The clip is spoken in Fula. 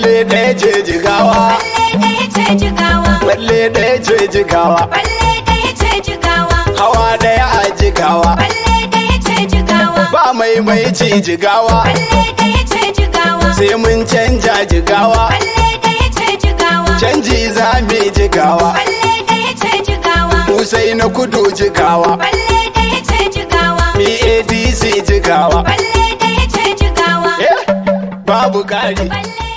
Falle ɗaya ce Jigawa. Falle ɗaya ce Jigawa. Falle ɗaya ce Jigawa. Falle ɗaya ce Jigawa. Hawa ɗaya a Jigawa. Falle ɗaya ce Jigawa. Ba maimaici Jigawa. Falle ɗaya ce Jigawa. Sai mun canja Jigawa. Falle ɗaya ce Jigawa. Canji za mu Jigawa. Falle ɗaya ce Jigawa. Musai na kudu Jigawa. Falle ɗaya ce Jigawa. Mi ADC Jigawa. Falle ɗaya ce Jigawa. Babu ƙari. Falle